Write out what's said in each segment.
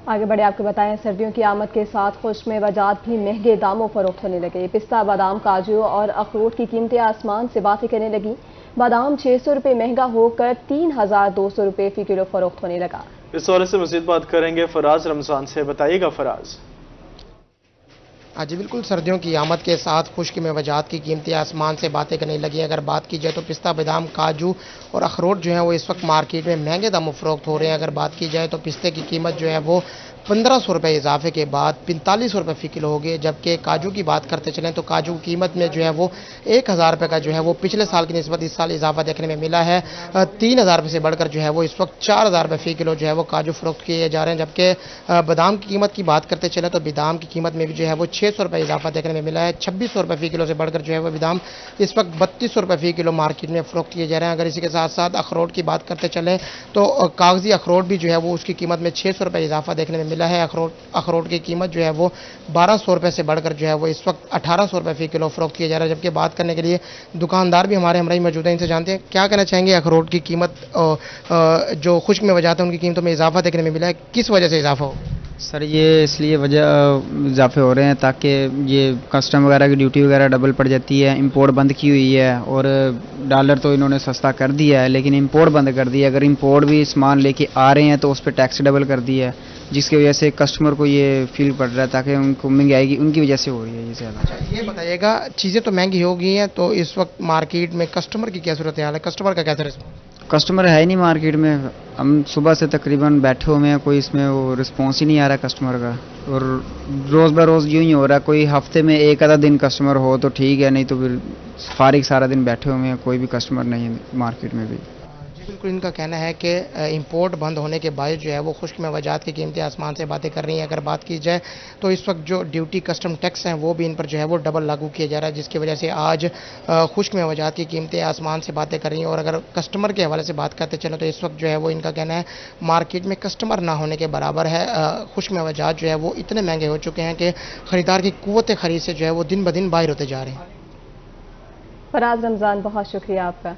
आगे बढ़े आपको बताएं, सर्दियों की आमद के साथ खुश्क मेवाजात भी महंगे दामों फरोख्त होने लगे। पिस्ता, बादाम, काजू और अखरोट की कीमतें आसमान से बातें करने लगी। बादाम 600 रुपये महंगा होकर 3200 रुपये फी किलो फरोख्त होने लगा। इस हवाले से मज़ीद बात करेंगे फराज रमजान से। बताइएगा फराज। हाँ जी बिल्कुल, सर्दियों की आमद के साथ खुश्क मेवाजात की कीमतें आसमान से बातें करने लगी। अगर बात की जाए तो पिस्ता, बादाम, काजू और अखरोट जो है वो इस वक्त मार्केट में महंगे दामों फरोख्त हो रहे हैं। अगर बात की जाए तो पिस्ते की कीमत जो है वो 1500 रुपये इजाफे के बाद 4500 रुपये फ़ी किलो हो गए। जबकि काजू की बात करते चलें तो काजू की कीमत में जो है वो 1000 रुपये का जो है वो पिछले साल की निस्बत इस साल इजाफा देखने में मिला है। 3000 रुपये से बढ़कर जो है वो इस वक्त 4000 रुपये फ़ी किलो जो है वो काजू फरोख्त किए जा रहे हैं। जबकि बादाम की कीमत की बात करते चलें तो बादाम की कीमत में भी जो है वो 600 रुपये इजाफा देखने में मिला है। 2600 रुपये फ़ी किलो से बढ़कर जो है वो बादाम इस वक्त 3200 रुपये फ़ी किलो मार्केट में फरोख्त किए जा रहे हैं। अगर इसी के साथ साथ अखरोट की बात करते चलें तो कागजी अखरोट भी जो है वो उसकी कीमत में 600 रुपये इजाफा देखने में मिला है। अखरोट की कीमत जो है वो 1200 रुपये से बढ़कर जो है वो इस वक्त 1800 रुपये फ़ी किलो फरोख्त किया जा रहा है। जबकि बात करने के लिए दुकानदार भी हमारे हमरा ही मौजूद हैं, इनसे जानते हैं क्या कहना चाहेंगे। अखरोट की कीमत जो खुश्क में वजह है उनकी कीमतों में इजाफा देखने में मिला है, किस वजह से इजाफा हो? सर ये इसलिए वजह इजाफे हो रहे हैं ताकि ये कस्टम वगैरह की ड्यूटी वगैरह डबल पड़ जाती है। इंपोर्ट बंद की हुई है और डॉलर तो इन्होंने सस्ता कर दिया है लेकिन इंपोर्ट बंद कर दिया है। अगर इंपोर्ट भी सामान लेके आ रहे हैं तो उस पर टैक्स डबल कर दिया है, जिसकी वजह से कस्टमर को ये फील पड़ रहा है ताकि उनको महंगाई उनकी वजह से हो रही है ये ज़्यादा। ये बताइएगा, चीज़ें तो महंगी हो गई हैं तो इस वक्त मार्केट में कस्टमर की क्या सूरत हाल है? कस्टमर का कैसा रिस्पॉन्स? कस्टमर है ही नहीं मार्केट में। हम सुबह से तकरीबन बैठे हुए हैं, कोई इसमें वो रिस्पॉन्स ही नहीं आ रहा कस्टमर का। और रोज़ ब रोज़ यूँ ही हो रहा है, कोई हफ्ते में एक आधा दिन कस्टमर हो तो ठीक है, नहीं तो फिर फारिग सारा दिन बैठे हुए हैं, कोई भी कस्टमर नहीं है मार्केट में भी। बिल्कुल, इनका कहना है कि इंपोर्ट बंद होने के बायस जो है वो खुश्क मेवाजात की कीमतें आसमान से बातें कर रही हैं। अगर बात की जाए तो इस वक्त जो ड्यूटी कस्टम टैक्स हैं वो भी इन पर जो है वो डबल लागू किया जा रहा है, जिसकी वजह से आज खुश्क मेवाजात की कीमतें आसमान से बातें कर रही हैं। और अगर कस्टमर के हवाले से बात करते चलें तो इस वक्त जो है वो इनका कहना है मार्केट में कस्टमर ना होने के बराबर है। खुश्क मेवाजात जो है वो इतने महंगे हो चुके हैं कि ख़रीदार की क़ुव्वत ख़रीद से जो है वो दिन ब दिन बाहर होते जा रहे हैं। फराज रमजान, बहुत शुक्रिया आपका।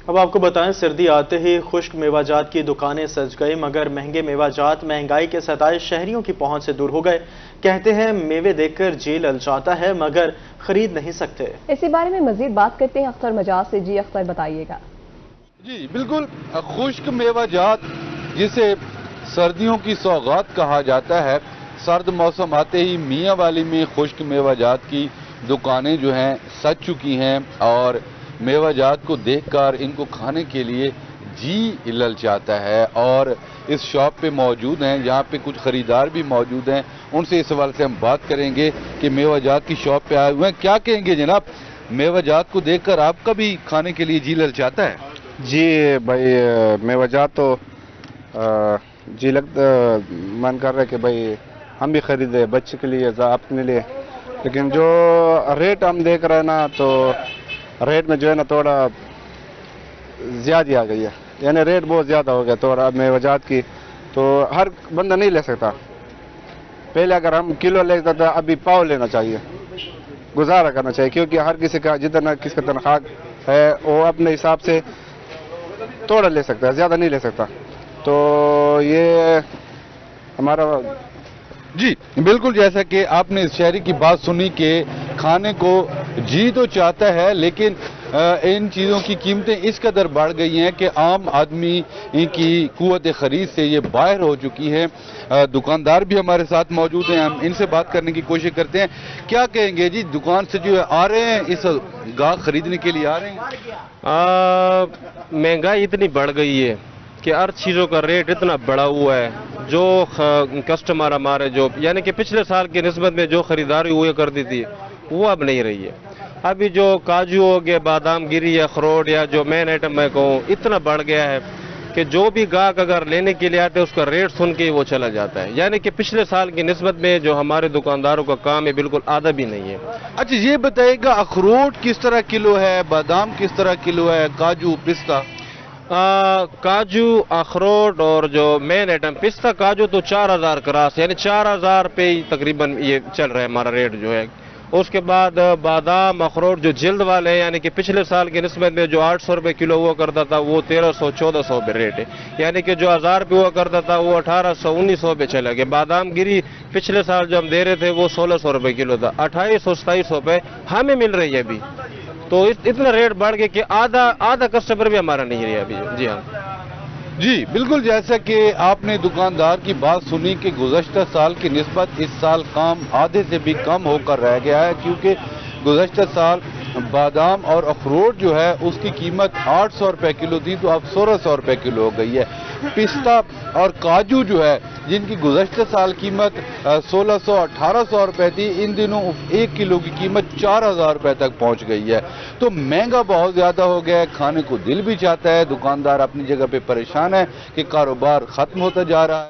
अब आपको बताएं, सर्दी आते ही खुश्क मेवाजात की दुकानें सज गई, मगर महंगे मेवाजात महंगाई के सताए शहरियों की पहुंच से दूर हो गए। कहते हैं मेवे देखकर जी ललचाता है मगर खरीद नहीं सकते। इसी बारे में मजीद बात करते हैं अख्तर मजाज से। जी अख्तर, बताइएगा। जी बिल्कुल, खुश्क मेवाजात जिसे सर्दियों की सौगात कहा जाता है, सर्द मौसम आते ही मियाँ वाली में खुश्क मेवाजात की दुकानें जो हैं सज चुकी हैं और मेवाजात को देखकर इनको खाने के लिए जी ललचाता है। और इस शॉप पे मौजूद हैं, यहाँ पे कुछ खरीदार भी मौजूद हैं, उनसे इस सवाल से हम बात करेंगे कि मेवाजात की शॉप पे आए हुए हैं, क्या कहेंगे जनाब, मेवाजात को देखकर आपका भी खाने के लिए जी ललचाता है? जी भाई, मेवाजात तो जी लगता मन कर रहा है कि भाई हम भी खरीदे बच्चे के लिए, अपने लिए, लेकिन जो रेट हम देख रहे हैं ना तो रेट में जो है ना थोड़ा ज़्यादा आ गई है, यानी रेट बहुत ज़्यादा हो गया थोड़ा मेवाजात की, तो हर बंदा नहीं ले सकता। पहले अगर हम किलो ले सकते था, अभी पाव लेना चाहिए, गुजारा करना चाहिए, क्योंकि हर किसी का जितना किसका तनख्वाह है वो अपने हिसाब से थोड़ा ले सकता है, ज़्यादा नहीं ले सकता। तो ये हमारा जी बिल्कुल, जैसा कि आपने इस शहरी की बात सुनी कि खाने को जी तो चाहता है लेकिन इन चीज़ों की कीमतें इस कदर बढ़ गई हैं कि आम आदमी की कुव्वत खरीद से ये बाहर हो चुकी है। दुकानदार भी हमारे साथ मौजूद हैं, हम इनसे बात करने की कोशिश करते हैं। क्या कहेंगे जी, दुकान से जो आ रहे हैं इस गाहक खरीदने के लिए आ रहे हैं? महंगाई इतनी बढ़ गई है कि हर चीज़ों का रेट इतना बढ़ा हुआ है, जो कस्टमर हमारे जो यानी कि पिछले साल की निस्बत में जो खरीदारी हुआ करती थी वो अब नहीं रही है। अभी जो काजू हो गया, बादाम गिरी या अखरोट या जो मेन आइटम मैं कहूँ इतना बढ़ गया है कि जो भी गाहक अगर लेने के लिए आते हैं उसका रेट सुन के वो चला जाता है। यानी कि पिछले साल की निस्बत में जो हमारे दुकानदारों का काम है बिल्कुल आधा भी नहीं है। अच्छा ये बताइएगा, अखरोट किस तरह किलो है, बादाम किस तरह किलो है, काजू पिस्ता? काजू अखरोट और जो मेन आइटम पिस्ता काजू तो 4000 क्रॉस, यानी 4000 पे ही तकरीबन ये चल रहा है हमारा रेट जो है। उसके बाद बादाम अखरोट जो जिल्द वाले हैं, यानी कि पिछले साल की निस्बत में जो 800 रुपये किलो हुआ करता था वो 1300-1400 पे रेट है, यानी कि जो 1000 पे हुआ करता था वो 1800-1900 पे चला गया। बादाम गिरी पिछले साल जो हम दे रहे थे वो 1600 रुपये किलो था, 2800-2700 पे हमें मिल रही है अभी। तो इतना रेट बढ़ गया कि आधा कस्टमर भी हमारा नहीं रहा अभी। जी हाँ जी बिल्कुल, जैसा कि आपने दुकानदार की बात सुनी कि गुज़श्ता साल की निस्बत इस साल काम आधे से भी कम होकर रह गया है, क्योंकि गुज़श्ता साल बादाम और अखरोट जो है उसकी कीमत 800 रुपये किलो थी, तो अब 1600 रुपये किलो हो गई है। पिस्ता और काजू जो है जिनकी गुज़श्ता साल कीमत 1600-1800 रुपये थी, इन दिनों 1 किलो की कीमत 4000 रुपये तक पहुंच गई है। तो महंगा बहुत ज़्यादा हो गया है, खाने को दिल भी चाहता है। दुकानदार अपनी जगह पे परेशान है कि कारोबार ख़त्म होता जा रहा है।